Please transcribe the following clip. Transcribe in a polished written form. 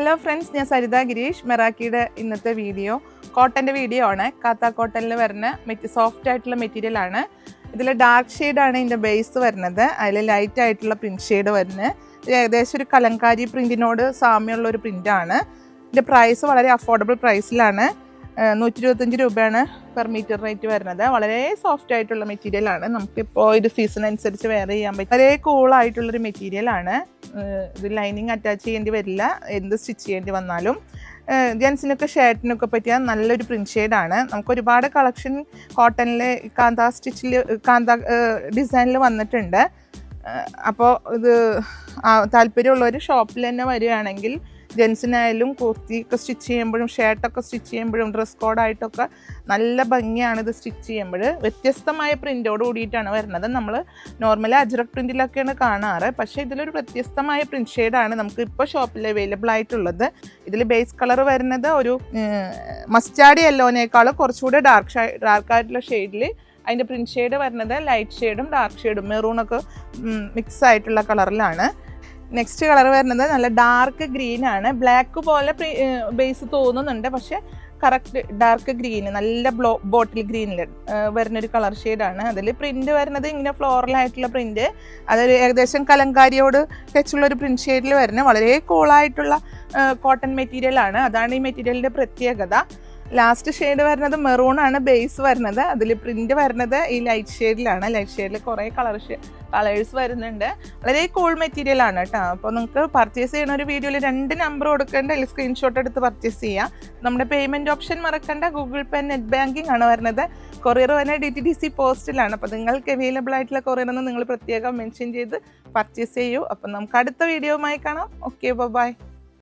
Hello friends, ഞാൻ സരിത ഗിരീഷ്. മെറാക്കിയുടെ ഇന്നത്തെ video കോട്ടൻ്റെ വീഡിയോ ആണ്. കാത്ത കോട്ടണിൽ വരുന്ന സോഫ്റ്റ് ആയിട്ടുള്ള മെറ്റീരിയൽ ആണ്. ഇതിൽ ഡാർക്ക് ഷെയ്ഡാണ് ഇതിൻ്റെ ബേസ് വരുന്നത്. അതിൽ ലൈറ്റ് ആയിട്ടുള്ള പ്രിൻറ്റ് ഷെയ്ഡ് വരുന്നത്. ഇത് ഏകദേശം ഒരു കലങ്കാരി പ്രിൻറ്റിനോട് സാമ്യമുള്ള ഒരു പ്രിൻ്റാണ്. ഇതിൻ്റെ പ്രൈസ് വളരെ അഫോർഡബിൾ പ്രൈസിലാണ്. 125 രൂപയാണ് പെർ മീറ്റർ റേറ്റ് വരുന്നത്. വളരെ സോഫ്റ്റ് ആയിട്ടുള്ള മെറ്റീരിയലാണ്. നമുക്കിപ്പോൾ ഇത് സീസൺ അനുസരിച്ച് വെയർ ചെയ്യാൻ പറ്റും. വളരെ കൂളായിട്ടുള്ളൊരു മെറ്റീരിയലാണ്. ഇത് ലൈനിങ് അറ്റാച്ച് ചെയ്യേണ്ടി വരില്ല, എന്ത് സ്റ്റിച്ച് ചെയ്യേണ്ടി വന്നാലും. ജെൻസിനൊക്കെ ഷർട്ടിനൊക്കെ പറ്റിയ നല്ലൊരു പ്രിൻറ്റ് ഷെയ്ഡാണ്. നമുക്ക് ഒരുപാട് കളക്ഷൻ കോട്ടണിൽ കാന്ത ഡിസൈനിൽ വന്നിട്ടുണ്ട്. അപ്പോൾ ഇത് താല്പര്യമുള്ളവർ ഷോപ്പിൽ തന്നെ വരികയാണെങ്കിൽ ജെൻസിനായാലും കുർത്തിയൊക്കെ സ്റ്റിച്ച് ചെയ്യുമ്പോഴും ഷർട്ടൊക്കെ സ്റ്റിച്ച് ചെയ്യുമ്പോഴും ഡ്രസ് കോഡായിട്ടൊക്കെ നല്ല ഭംഗിയാണ് ഇത് സ്റ്റിച്ച് ചെയ്യുമ്പോൾ. വ്യത്യസ്തമായ പ്രിൻ്റോട് കൂടിയിട്ടാണ് വരുന്നത്. നമ്മൾ നോർമലി അജ്രക് പ്രിൻറ്റിലൊക്കെയാണ് കാണാറ്, പക്ഷേ ഇതിലൊരു വ്യത്യസ്തമായ പ്രിൻറ്റ് ഷെയ്ഡാണ് നമുക്ക് ഇപ്പോൾ ഷോപ്പിൽ അവൈലബിൾ ആയിട്ടുള്ളത്. ഇതിൽ ബേസ് കളർ വരുന്നത് ഒരു മസ്റ്റാർഡ് യെല്ലോനേക്കാളും കുറച്ചുകൂടെ ഡാർക്കായിട്ടുള്ള ഷെയ്ഡിൽ അതിൻ്റെ പ്രിൻറ്റ് ഷെയ്ഡ് വരുന്നത് ലൈറ്റ് ഷെയ്ഡും ഡാർക്ക് ഷെയ്ഡും മെറൂണൊക്കെ മിക്സ് ആയിട്ടുള്ള കളറിലാണ്. നെക്സ്റ്റ് കളർ വരുന്നത് നല്ല ഡാർക്ക് ഗ്രീൻ ആണ്. ബ്ലാക്ക് പോലെ ബേസ് തോന്നുന്നുണ്ട്, പക്ഷെ കറക്റ്റ് ഡാർക്ക് ഗ്രീന്, നല്ല ബോട്ടിൽ ഗ്രീനിൽ വരുന്നൊരു കളർ ഷെയ്ഡാണ്. അതിൽ പ്രിൻറ്റ് വരുന്നത് ഇങ്ങനെ ഫ്ലോറലായിട്ടുള്ള പ്രിൻറ്റ്, അതൊരു ഏകദേശം കലങ്കാരിയോട് ടച്ചുള്ളൊരു പ്രിൻറ്റ് ഷെയ്ഡിൽ വരുന്നത്. വളരെ കൂളായിട്ടുള്ള കോട്ടൺ മെറ്റീരിയലാണ്. അതാണ് ഈ മെറ്റീരിയലിൻ്റെ പ്രത്യേകത. ലാസ്റ്റ് ഷെയ്ഡ് വരുന്നത് മെറൂണാണ് ബേസ് വരുന്നത്. അതിൽ പ്രിൻറ്റ് വരുന്നത് ഈ ലൈറ്റ് ഷെയ്ഡിലാണ്. ലൈറ്റ് ഷെയ്ഡിൽ കുറേ കളേഴ്സ് വരുന്നുണ്ട്. വളരെ കൂൾ മെറ്റീരിയലാണ് കേട്ടോ. അപ്പോൾ നിങ്ങൾക്ക് പർച്ചേസ് ചെയ്യുന്ന ഒരു വീഡിയോയിൽ 2 നമ്പർ കൊടുക്കേണ്ട, അതിൽ സ്ക്രീൻഷോട്ട് എടുത്ത് പർച്ചേസ് ചെയ്യാം. നമ്മുടെ പേയ്മെൻറ്റ് ഓപ്ഷൻ മറക്കണ്ട. ഗൂഗിൾ പേ, നെറ്റ് ബാങ്കിങ് ആണ് വരുന്നത്. കൊറിയർ വരുന്നത് DTDC പോസ്റ്റിലാണ്. അപ്പോൾ നിങ്ങൾക്ക് അവൈലബിൾ ആയിട്ടുള്ള കൊറിയറൊന്ന് നിങ്ങൾ പ്രത്യേകം മെൻഷൻ ചെയ്ത് പർച്ചേസ് ചെയ്യൂ. അപ്പം നമുക്ക് അടുത്ത വീഡിയോയുമായി കാണാം. Okay, by.